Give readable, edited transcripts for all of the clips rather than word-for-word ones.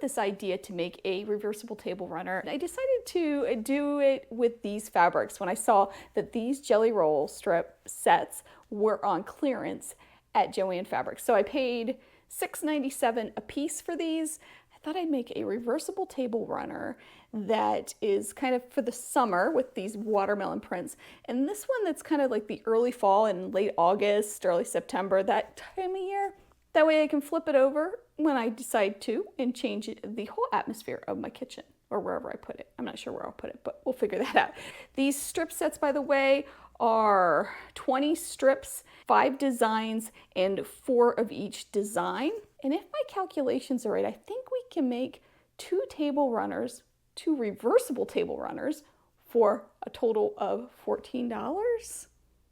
this idea to make a reversible table runner. I decided to do it with these fabrics when I saw that these jelly roll strip sets were on clearance at Joann Fabrics. So I paid $6.97 a piece for these. I thought I'd make a reversible table runner that is kind of for the summer with these watermelon prints. And this one that's kind of like the early fall and late August, early September, that time of year. That way I can flip it over when I decide to and change the whole atmosphere of my kitchen or wherever I put it. I'm not sure where I'll put it, but we'll figure that out. These strip sets, by the way, are 20 strips, 5 designs, and 4 of each design. And if my calculations are right, I think we can make 2 table runners, 2 reversible table runners for a total of $14.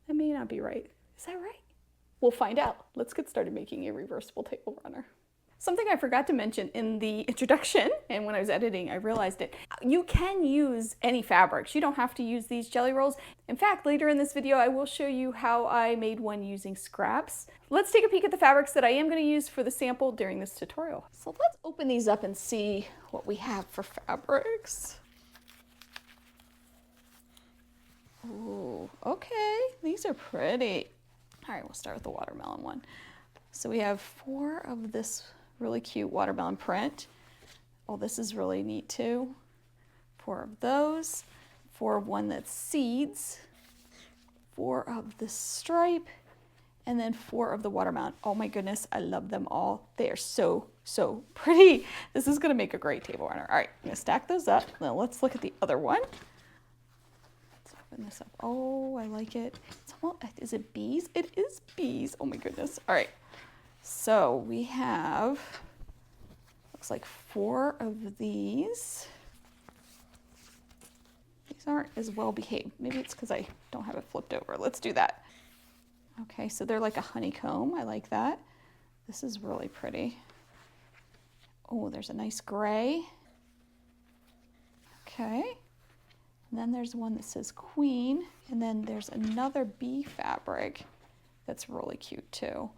That may not be right. Is that right? We'll find out. Let's get started making a reversible table runner. Something I forgot to mention in the introduction, and when I was editing, I realized it. You can use any fabrics. You don't have to use these jelly rolls. In fact, later in this video, I will show you how I made one using scraps. Let's take a peek at the fabrics that I am going to use for the sample during this tutorial. So let's open these up and see what we have for fabrics. Ooh, okay, these are pretty. All right, we'll start with the watermelon one. So we have 4 of this really cute watermelon print. Oh, this is really neat too. 4 of those, 4 of one that's seeds, 4 of the stripe, and then 4 of the watermelon. Oh my goodness, I love them all. They are so, so pretty. This is gonna make a great table runner. All right, I'm gonna stack those up. Now let's look at the other one. Let's open this up. Oh, I like it. It's almost, is it bees? It is bees. Oh my goodness. All right. So we have, looks like 4 of these. These aren't as well behaved. Maybe it's because I don't have it flipped over. Let's do that. Okay, so they're like a honeycomb. I like that. This is really pretty. Oh, there's a nice gray. Okay. And then there's one that says queen. And then there's another bee fabric that's really cute too.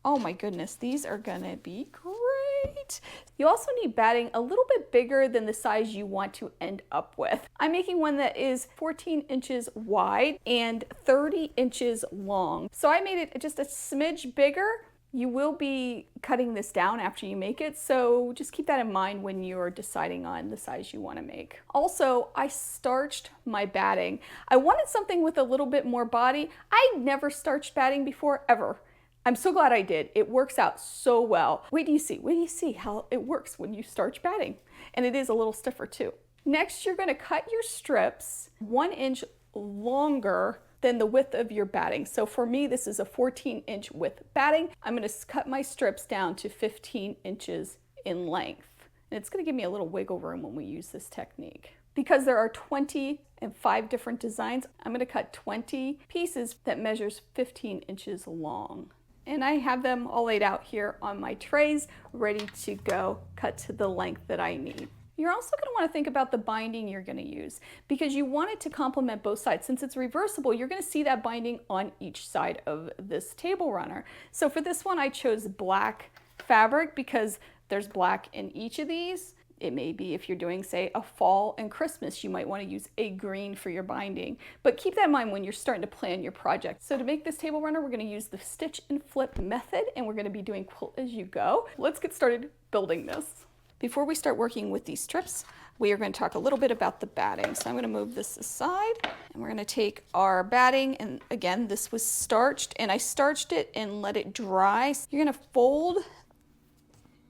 Oh my goodness, these are gonna be great. You also need batting a little bit bigger than the size you want to end up with. I'm making one that is 14 inches wide and 30 inches long. So I made it just a smidge bigger. You will be cutting this down after you make it, so just keep that in mind when you're deciding on the size you want to make. Also, I starched my batting. I wanted something with a little bit more body. I never starched batting before, ever. I'm so glad I did. It works out so well. Wait till you see how it works when you starch batting. And it is a little stiffer too. Next, you're gonna cut your strips 1 inch longer than the width of your batting. So for me, this is a 14-inch width batting. I'm gonna cut my strips down to 15 inches in length. And it's gonna give me a little wiggle room when we use this technique. Because there are 25 different designs, I'm gonna cut 20 pieces that measures 15 inches long. And I have them all laid out here on my trays, ready to go, cut to the length that I need. You're also going to want to think about the binding you're going to use because you want it to complement both sides. Since it's reversible, you're going to see that binding on each side of this table runner. So for this one, I chose black fabric because there's black in each of these. It may be if you're doing, say, a fall and Christmas, you might want to use a green for your binding. But keep that in mind when you're starting to plan your project. So to make this table runner, we're going to use the stitch and flip method, and we're going to be doing quilt as you go. Let's get started building this. Before we start working with these strips, we are going to talk a little bit about the batting. So I'm going to move this aside, and we're going to take our batting, and again, this was starched, and I starched it and let it dry. So you're going to fold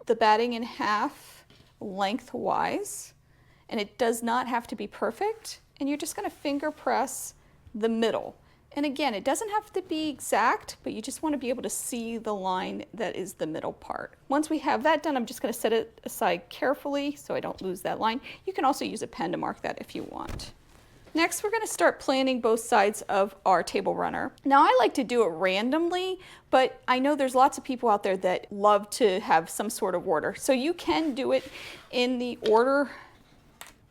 the batting in half lengthwise, and it does not have to be perfect, and you're just going to finger press the middle. And again, it doesn't have to be exact, but you just want to be able to see the line that is the middle part. Once we have that done, I'm just going to set it aside carefully so I don't lose that line. You can also use a pen to mark that if you want. Next, we're going to start planning both sides of our table runner. Now, I like to do it randomly, but I know there's lots of people out there that love to have some sort of order. So you can do it in the order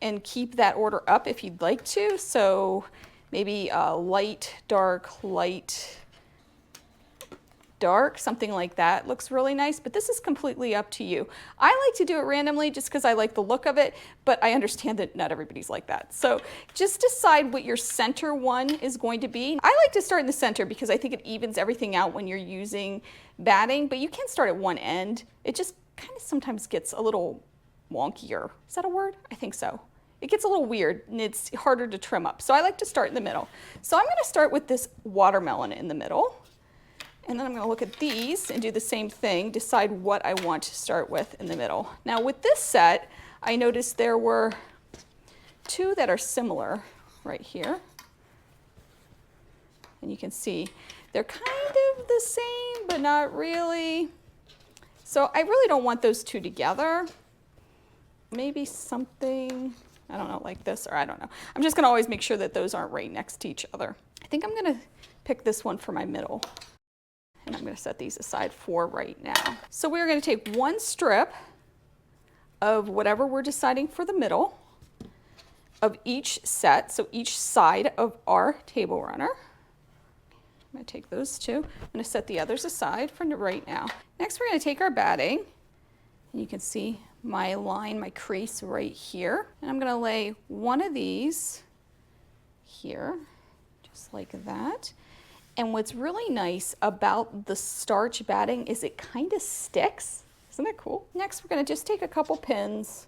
and keep that order up if you'd like to. So maybe light, dark, dark, something like that looks really nice, but this is completely up to you. I like to do it randomly just because I like the look of it, but I understand that not everybody's like that. So just decide what your center one is going to be. I like to start in the center because I think it evens everything out when you're using batting, but you can start at one end. It just kind of sometimes gets a little wonkier. Is that a word? I think so. It gets a little weird and it's harder to trim up. So I like to start in the middle. So I'm going to start with this watermelon in the middle. And then I'm going to look at these and do the same thing, decide what I want to start with in the middle. Now with this set, I noticed there were two that are similar right here. And you can see they're kind of the same, but not really. So I really don't want those two together. Maybe something, I don't know, like this, or I don't know. I'm just gonna always make sure that those aren't right next to each other. I think I'm gonna pick this one for my middle. And I'm gonna set these aside for right now. So we're gonna take one strip of whatever we're deciding for the middle of each set, so each side of our table runner. I'm gonna take those two. I'm gonna set the others aside for right now. Next, we're gonna take our batting, and you can see my line, my crease right here. And I'm gonna lay one of these here, just like that. And what's really nice about the starch batting is it kind of sticks. Isn't that cool? Next, we're gonna just take a couple pins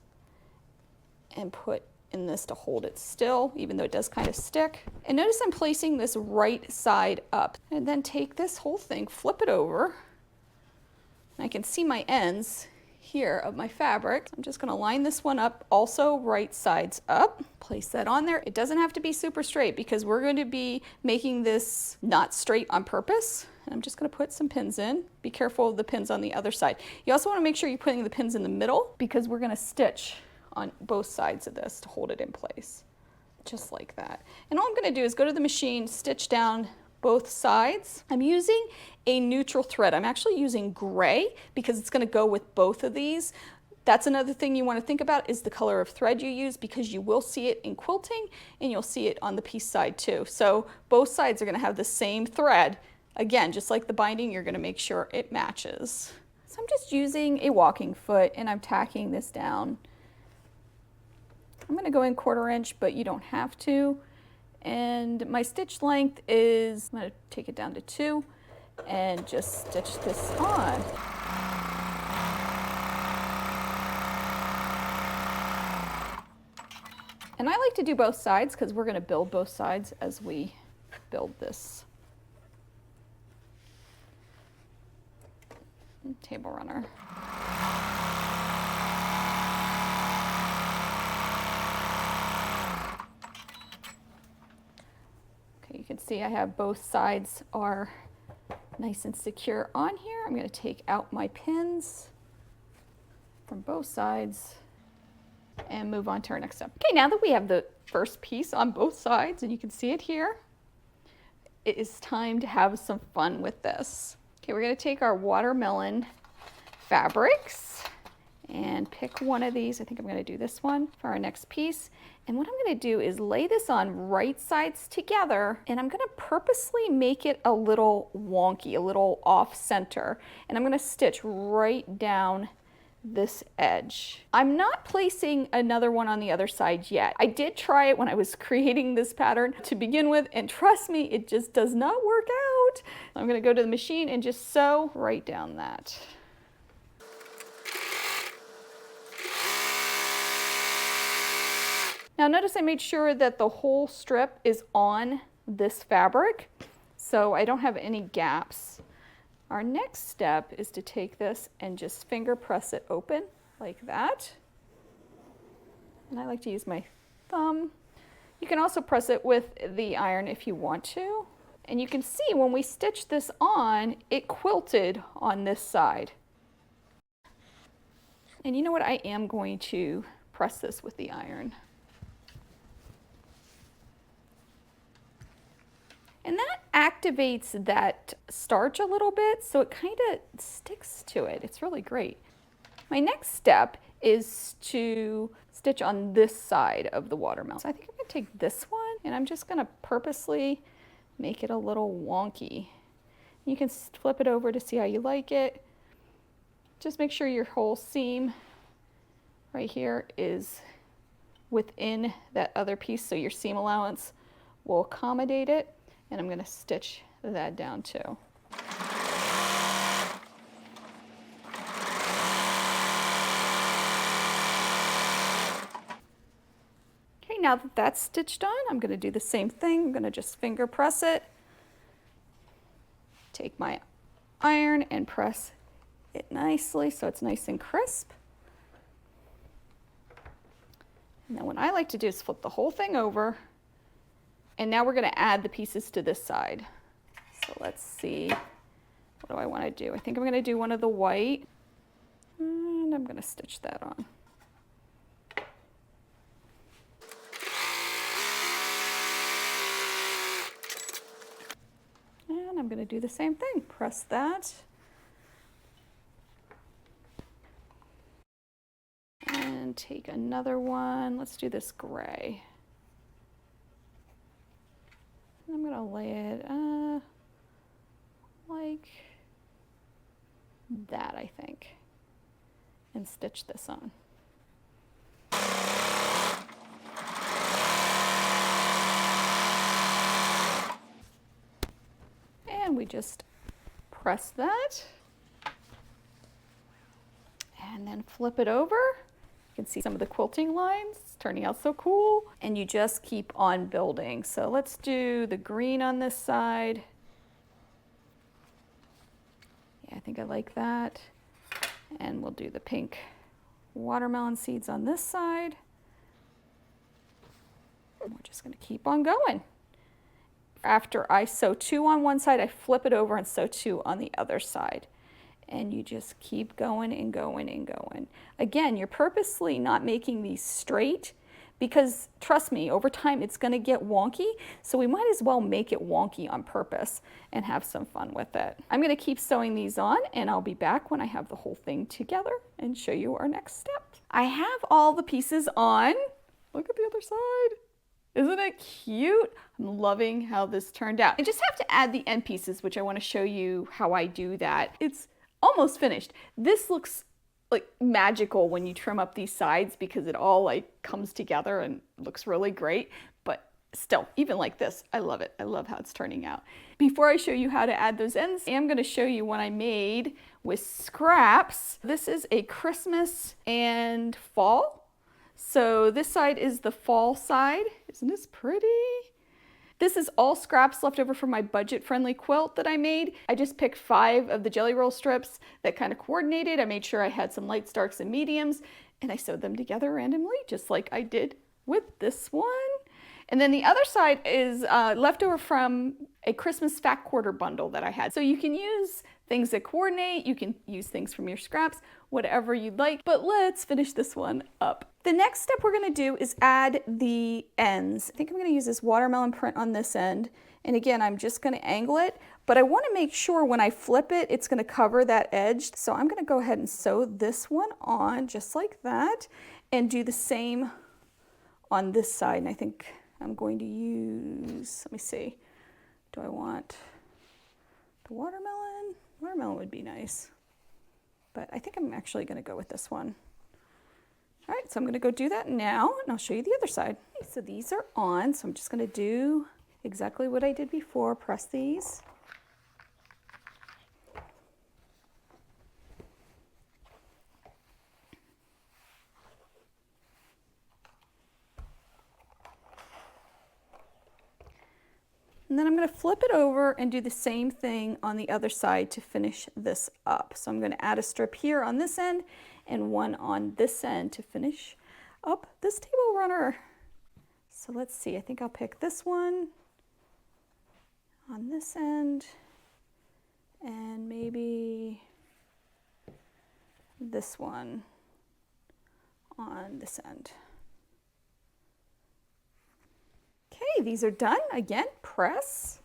and put in this to hold it still, even though it does kind of stick. And notice I'm placing this right side up. And then take this whole thing, flip it over. And I can see my ends here of my fabric. I'm just gonna line this one up, also right sides up. Place that on there. It doesn't have to be super straight because we're going to be making this not straight on purpose. And I'm just gonna put some pins in. Be careful of the pins on the other side. You also wanna make sure you're putting the pins in the middle because we're gonna stitch on both sides of this to hold it in place. Just like that. And all I'm gonna do is go to the machine, stitch down both sides. I'm using a neutral thread. I'm actually using gray because it's gonna go with both of these. That's another thing you wanna think about is the color of thread you use because you will see it in quilting and you'll see it on the piece side too. So both sides are gonna have the same thread. Again, just like the binding, you're gonna make sure it matches. So I'm just using a walking foot and I'm tacking this down. I'm gonna go in 1/4 inch, but you don't have to. And my stitch length is, I'm gonna take it down to 2 and just stitch this on. And I like to do both sides because we're gonna build both sides as we build this table runner. Okay, you can see I have both sides are nice and secure on here. I'm going to take out my pins from both sides and move on to our next step. Okay, now that we have the first piece on both sides and you can see it here, it is time to have some fun with this. Okay, we're going to take our watermelon fabrics and pick one of these. I think I'm going to do this one for our next piece. And what I'm going to do is lay this on right sides together, and I'm going to purposely make it a little wonky, a little off center. And I'm going to stitch right down this edge. I'm not placing another one on the other side yet. I did try it when I was creating this pattern to begin with, and trust me, it just does not work out. I'm going to go to the machine and just sew right down that. Now notice I made sure that the whole strip is on this fabric, so I don't have any gaps. Our next step is to take this and just finger press it open like that. And I like to use my thumb. You can also press it with the iron if you want to. And you can see when we stitch this on, it quilted on this side. And you know what? I am going to press this with the iron. And that activates that starch a little bit, so it kind of sticks to it. It's really great. My next step is to stitch on this side of the watermelon. So I think I'm gonna take this one and I'm just gonna purposely make it a little wonky. You can flip it over to see how you like it. Just make sure your whole seam right here is within that other piece, so your seam allowance will accommodate it. And I'm going to stitch that down too. Okay, now that that's stitched on, I'm going to do the same thing. I'm going to just finger press it. Take my iron and press it nicely so it's nice and crisp. And then what I like to do is flip the whole thing over. And now we're going to add the pieces to this side. So let's see. What do I want to do? I think I'm going to do one of the white. And I'm going to stitch that on. And I'm going to do the same thing. Press that. And take another one. Let's do this gray. I'm going to lay it like that, I think, and stitch this on. And we just press that and then flip it over. You can see some of the quilting lines. It's turning out so cool. And you just keep on building. So let's do the green on this side. Yeah, I think I like that. And we'll do the pink watermelon seeds on this side. And we're just going to keep on going. After I sew 2 on one side, I flip it over and sew 2 on the other side. And you just keep going and going and going. Again, you're purposely not making these straight because, trust me, over time it's going to get wonky. So we might as well make it wonky on purpose and have some fun with it. I'm going to keep sewing these on, and I'll be back when I have the whole thing together and show you our next step. I have all the pieces on. Look at the other side. Isn't it cute? I'm loving how this turned out. I just have to add the end pieces, which I want to show you how I do that. It's almost finished. This looks like magical when you trim up these sides because it all like comes together and looks really great. But still, even like this, I love it. I love how it's turning out. Before I show you how to add those ends, I'm going to show you one I made with scraps. This is a Christmas and fall. So this side is the fall side. Isn't this pretty? This is all scraps left over from my budget-friendly quilt that I made. I just picked 5 of the jelly roll strips that kind of coordinated. I made sure I had some lights, darks, and mediums, and I sewed them together randomly, just like I did with this one. And then the other side is leftover from a Christmas fat quarter bundle that I had. So you can use things that coordinate, you can use things from your scraps, whatever you'd like, but let's finish this one up. The next step we're gonna do is add the ends. I think I'm gonna use this watermelon print on this end. And again, I'm just gonna angle it, but I wanna make sure when I flip it, it's gonna cover that edge. So I'm gonna go ahead and sew this one on just like that and do the same on this side. And I think I'm going to use, let me see, do I want the watermelon? Watermelon would be nice, but I think I'm actually going to go with this one. All right, so I'm going to go do that now, and I'll show you the other side. Okay, so these are on, so I'm just going to do exactly what I did before, press these. And then I'm going to flip it over and do the same thing on the other side to finish this up. So I'm going to add a strip here on this end and one on this end to finish up this table runner. So let's see, I think I'll pick this one on this end and maybe this one on this end. Okay, these are done. Again, press.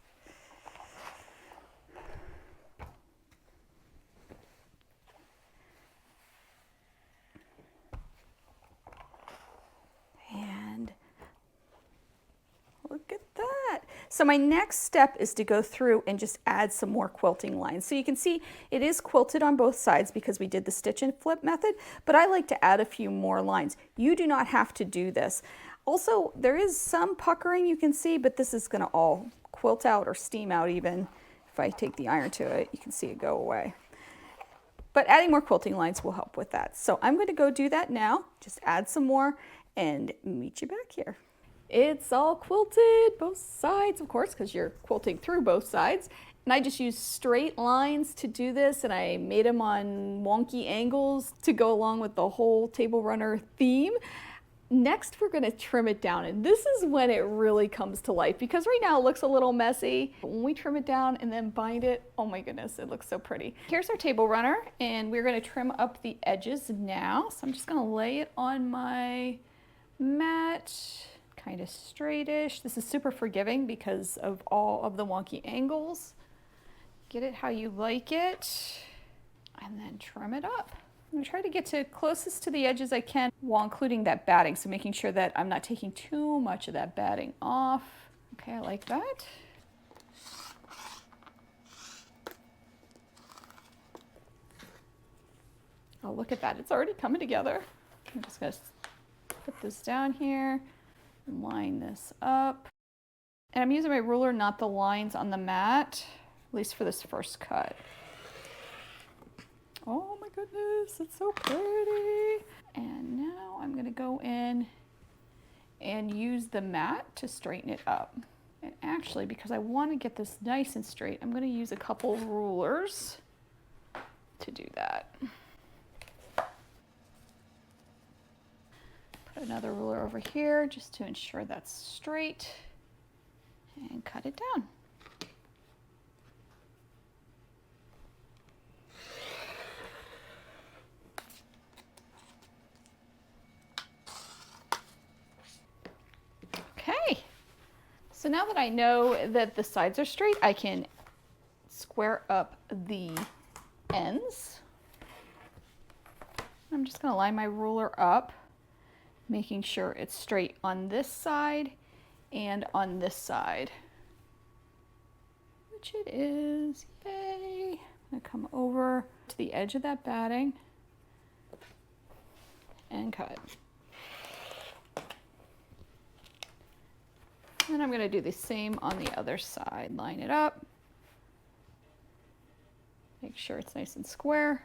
And look at that. So my next step is to go through and just add some more quilting lines. So you can see it is quilted on both sides because we did the stitch and flip method, but I like to add a few more lines. You do not have to do this. Also, there is some puckering you can see, but this is going to all quilt out or steam out even. If I take the iron to it, you can see it go away. But adding more quilting lines will help with that. So I'm going to go do that now, just add some more and meet you back here. It's all quilted, both sides, of course, because you're quilting through both sides. And I just used straight lines to do this, and I made them on wonky angles to go along with the whole table runner theme. Next, we're going to trim it down, and this is when it really comes to life, because right now it looks a little messy. When we trim it down and then bind it, oh my goodness, it looks so pretty. Here's our table runner, and we're going to trim up the edges now. So I'm just going to lay it on my mat, kind of straightish. This is super forgiving because of all of the wonky angles. Get it how you like it, and then trim it up. I'm going to try to get to closest to the edge as I can while including that batting, so making sure that I'm not taking too much of that batting off. Okay, I like that. Oh, look at that. It's already coming together. I'm just going to put this down here and line this up. And I'm using my ruler, not the lines on the mat, at least for this first cut. Oh my goodness, it's so pretty. And now I'm going to go in and use the mat to straighten it up. And actually, because I want to get this nice and straight, I'm going to use a couple rulers to do that. Put another ruler over here just to ensure that's straight and cut it down. Okay, so now that I know that the sides are straight, I can square up the ends. I'm just going to line my ruler up, making sure it's straight on this side and on this side, which it is. Yay! I'm going to come over to the edge of that batting and cut. And I'm going to do the same on the other side. Line it up. Make sure it's nice and square.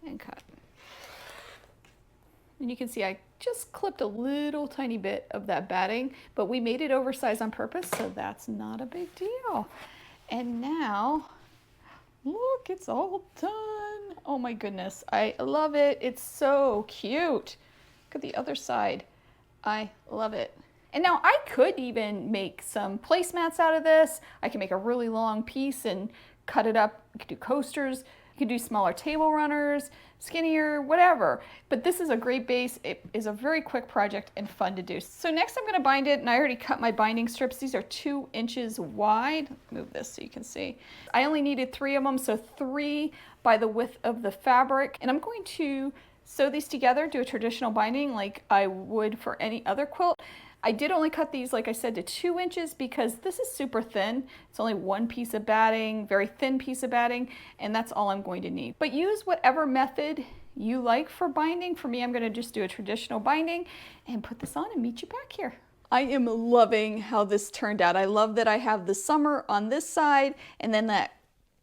And cut. And you can see I just clipped a little tiny bit of that batting, but we made it oversized on purpose, so that's not a big deal. And now, look, it's all done. Oh my goodness, I love it. It's so cute. Look at the other side. I love it. And now I could even make some placemats out of this. I can make a really long piece and cut it up. I could do coasters. You could do smaller table runners, skinnier, whatever. But this is a great base. It is a very quick project and fun to do. So next I'm going to bind it, and I already cut my binding strips. These are 2 inches wide. Move this so you can see. I only needed 3 of them, so 3 by the width of the fabric. And I'm going to sew these together, do a traditional binding like I would for any other quilt. I did only cut these, like I said, to 2 inches because this is super thin. It's only 1 piece of batting, very thin piece of batting, and that's all I'm going to need. But use whatever method you like for binding. For me, I'm going to just do a traditional binding and put this on and meet you back here. I am loving how this turned out. I love that I have the summer on this side and then that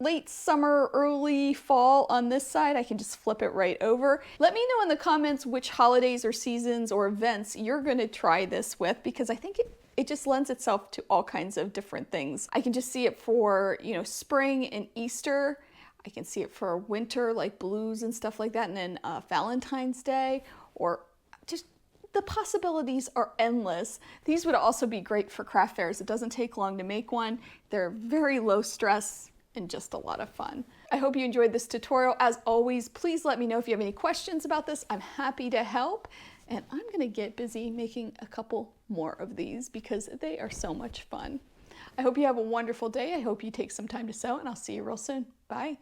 late summer, early fall on this side. I can just flip it right over. Let me know in the comments which holidays or seasons or events you're going to try this with, because I think it just lends itself to all kinds of different things. I can just see it for, you know, spring and Easter. I can see it for winter, like blues and stuff like that, and then Valentine's Day, or just the possibilities are endless. These would also be great for craft fairs. It doesn't take long to make one. They're very low stress and just a lot of fun. I hope you enjoyed this tutorial. As always, please let me know if you have any questions about this. I'm happy to help, and I'm gonna get busy making a couple more of these because they are so much fun. I hope you have a wonderful day. I hope you take some time to sew, and I'll see you real soon. Bye.